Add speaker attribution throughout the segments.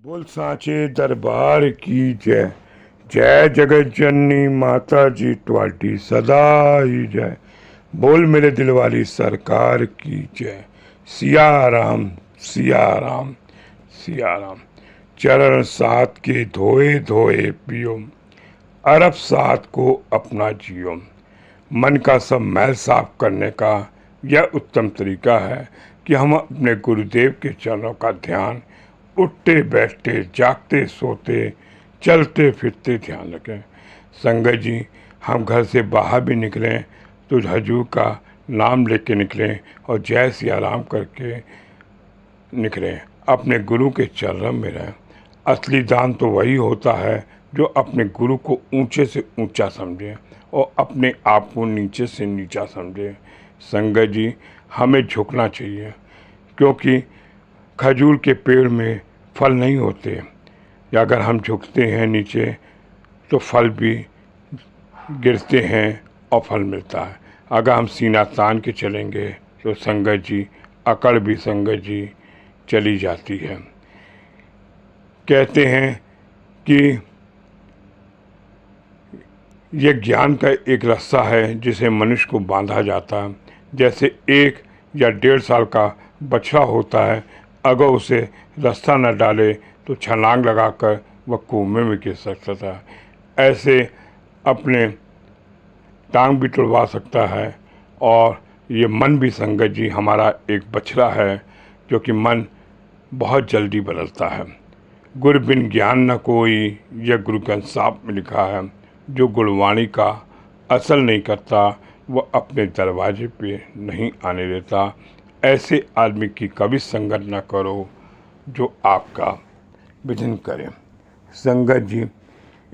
Speaker 1: बोल सांचे दरबार की जय। जय जगत जननी माता जी ट्वाटी सदा ही जय। बोल मेरे दिल वाली सरकार की जय। सिया राम सिया राम सिया राम। चरण साथ के धोए धोए पियो, अरब साथ को अपना जियो। मन का सब मैल साफ करने का यह उत्तम तरीका है कि हम अपने गुरुदेव के चरणों का ध्यान उठते बैठते जागते सोते चलते फिरते ध्यान रखें। संगत जी, हम घर से बाहर भी निकलें तो हजूर का नाम लेके निकलें और जय सिया राम करके निकलें। अपने गुरु के चरण में रहें। असली दान तो वही होता है जो अपने गुरु को ऊंचे से ऊंचा समझे और अपने आप को नीचे से नीचा समझे। संगत जी, हमें झुकना चाहिए, क्योंकि खजूर के पेड़ में फल नहीं होते। या अगर हम झुकते हैं नीचे तो फल भी गिरते हैं और फल मिलता है। अगर हम सीना तान के चलेंगे तो संगत जी अकड़ भी संगत जी चली जाती है। कहते हैं कि यह ज्ञान का एक रास्ता है जिसे मनुष्य को बांधा जाता है। जैसे 1 या 1.5 साल का बछड़ा होता है, अगर उसे रास्ता न डाले तो छलांग लगाकर वह कुएं में गिर सकता था। ऐसे अपने टांग भी तुड़वा सकता है। और ये मन भी संगत जी हमारा एक बछड़ा है, जो कि मन बहुत जल्दी बदलता है। गुर बिन ज्ञान न कोई, यह गुरु ग्रंथ साहब में लिखा है। जो गुणवाणी का असल नहीं करता वह अपने दरवाजे पे नहीं आने देता। ऐसे आदमी की कभी संगत न करो जो आपका विघ्न करे। संगत जी,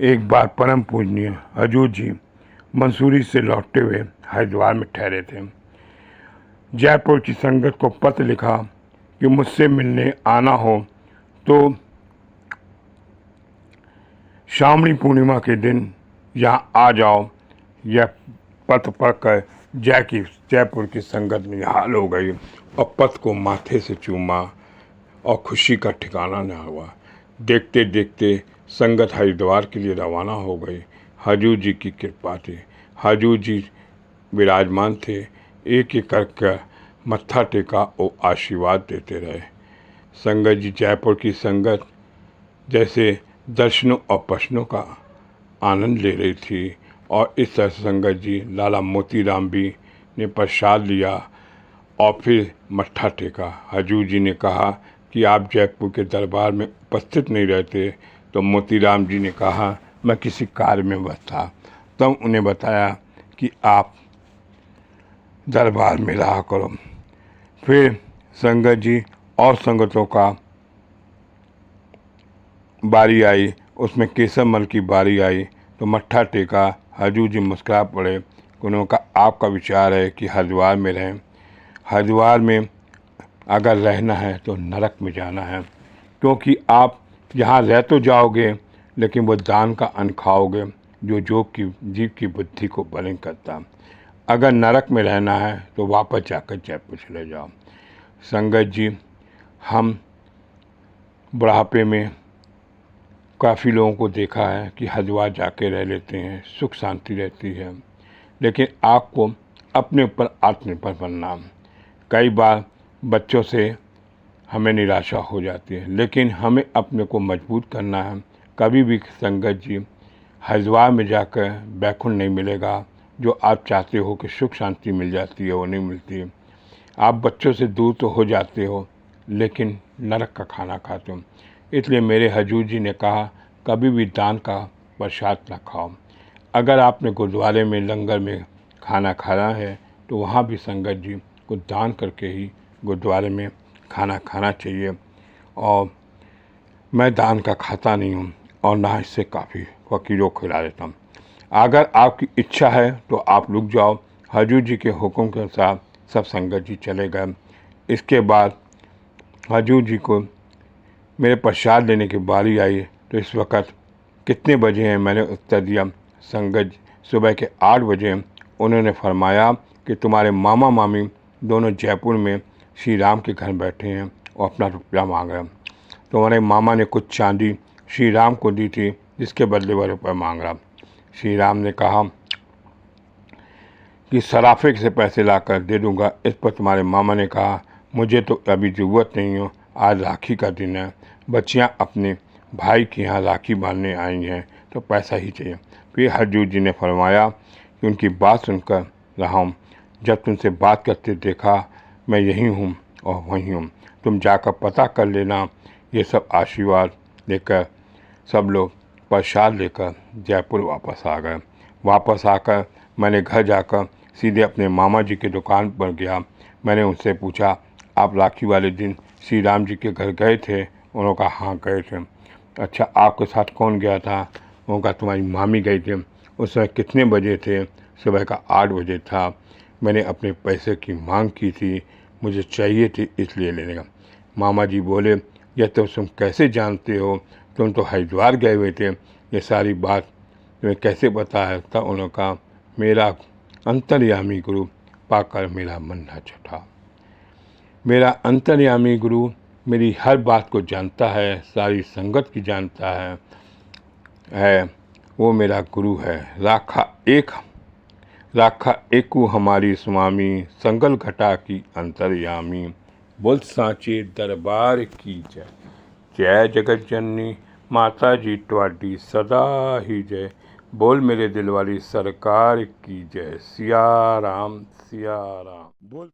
Speaker 1: एक बार परम पूजनीय हजूर जी मंसूरी से लौटते हुए हरिद्वार में ठहरे थे। जयपुर की संगत को पत्र लिखा कि मुझसे मिलने आना हो तो श्रावणी पूर्णिमा के दिन यहाँ आ जाओ। यह पत्र पढ़कर जयपुर की संगत निहाल हो गई और पत्र को माथे से चूमा और खुशी का ठिकाना न हुआ। देखते देखते संगत हरिद्वार के लिए रवाना हो गई। हजूर जी की कृपा थी। हजूर जी विराजमान थे। एक एक करके मत्था टेका और आशीर्वाद देते रहे। संगत जी, जयपुर की संगत जैसे दर्शनों और प्रश्नों का आनंद ले रही थी। और इस तरह संगत जी लाला मोतीराम भी ने प्रसाद लिया और फिर मत्था टेका। हजूर जी ने कहा कि आप जयपुर के दरबार में उपस्थित नहीं रहते। तो मोतीराम जी ने कहा मैं किसी कार्य में व्यस्त था। तब उन्हें बताया कि आप दरबार में रहा करो। फिर संगत जी और संगतों का बारी आई, उसमें केसरमल की बारी आई तो मत्था टेका। हजूर जी मुस्कुरा पड़े। उन्होंने कहा आपका विचार है कि हरिद्वार में रहें। हरिद्वार में अगर रहना है तो नरक में जाना है, क्योंकि आप यहाँ रह तो जाओगे लेकिन वो दान का अन्न खाओगे जो जीव की बुद्धि को बलिंग करता। अगर नरक में रहना है तो वापस जाकर जयपुर चले जाओ। संगत जी, हम बुढ़ापे में काफ़ी लोगों को देखा है कि हरिद्वार जाके रह लेते हैं, सुख शांति रहती है। लेकिन आपको अपने ऊपर आत्मनिर्भर बनना। कई बार बच्चों से हमें निराशा हो जाती है, लेकिन हमें अपने को मजबूत करना है। कभी भी संगत जी हरिद्वार में जाकर बैकुंठ नहीं मिलेगा। जो आप चाहते हो कि सुख शांति मिल जाती है, वो नहीं मिलती। आप बच्चों से दूर तो हो जाते हो लेकिन नरक का खाना खाते हो। इसलिए मेरे हजूर जी ने कहा कभी भी दान का प्रसाद न खाओ। अगर आपने गुरुद्वारे में लंगर में खाना खाना है तो वहाँ भी संगत जी को दान करके ही गुरुद्वारे में खाना खाना चाहिए। और मैं दान का खाता नहीं हूँ और ना इससे काफ़ी फ़कीरों को खिला देता हूँ। अगर आपकी इच्छा है तो आप रुक जाओ। हजूर जी के हुक्म के अनुसार सब संगत जी चले गए। इसके बाद हजूर जी को मेरे प्रसाद लेने की बारी आई तो इस वक्त कितने बजे हैं, मैंने उत्तर दिया संगत सुबह के 8 बजे। उन्होंने फरमाया कि तुम्हारे मामा मामी दोनों जयपुर में श्री राम के घर बैठे हैं और अपना रुपया मांग रहे हैं। तुम्हारे मामा ने कुछ चांदी श्री राम को दी थी, जिसके बदले वह रुपये मांग रहा। श्री राम ने कहा कि सराफे से पैसे लाकर दे दूंगा। इस पर तुम्हारे मामा ने कहा, मुझे तो अभी ज़रूरत नहीं हो, आज राखी का दिन है, बच्चियां अपने भाई के यहाँ राखी बांधने आई हैं, तो पैसा ही चाहिए। फिर हजूर जी ने फरमाया कि उनकी बात सुनकर रहा हूँ, जब तुमसे बात करते देखा मैं यहीं हूँ और वहीं हूँ, तुम जाकर पता कर लेना। ये सब आशीर्वाद लेकर सब लोग प्रसाद लेकर जयपुर वापस आ गए। वापस आकर मैंने घर जाकर सीधे अपने मामा जी की दुकान पर गया। मैंने उनसे पूछा, आप राखी वाले दिन श्री राम जी के घर गए थे? उन्होंने कहा, हाँ गए थे। अच्छा, आपके साथ कौन गया था? उन्होंने कहा, तुम्हारी मामी गई थी। उस समय कितने बजे थे? सुबह का 8 बजे था। मैंने अपने पैसे की मांग की थी, मुझे चाहिए थी, इसलिए लेने का। मामा जी बोले, यह तो तुम कैसे जानते हो, तुम तो हरिद्वार गए हुए थे, ये सारी बात तुम्हें कैसे पता है? तब उन्होंने कहा, मेरा अंतर्यामी गुरु पाकर मेरा मन न छूटा। मेरा अंतर्यामी गुरु मेरी हर बात को जानता है, सारी संगत की जानता है, वो मेरा गुरु है। राखा एकू हमारी स्वामी, संगल घटा की अंतर्यामी। बोल सांचे दरबार की जय। जय जगत जननी माता जी ट्वाडी सदा ही जय। बोल मेरे दिल वाली सरकार की जय। सिया राम सिया राम। बोल।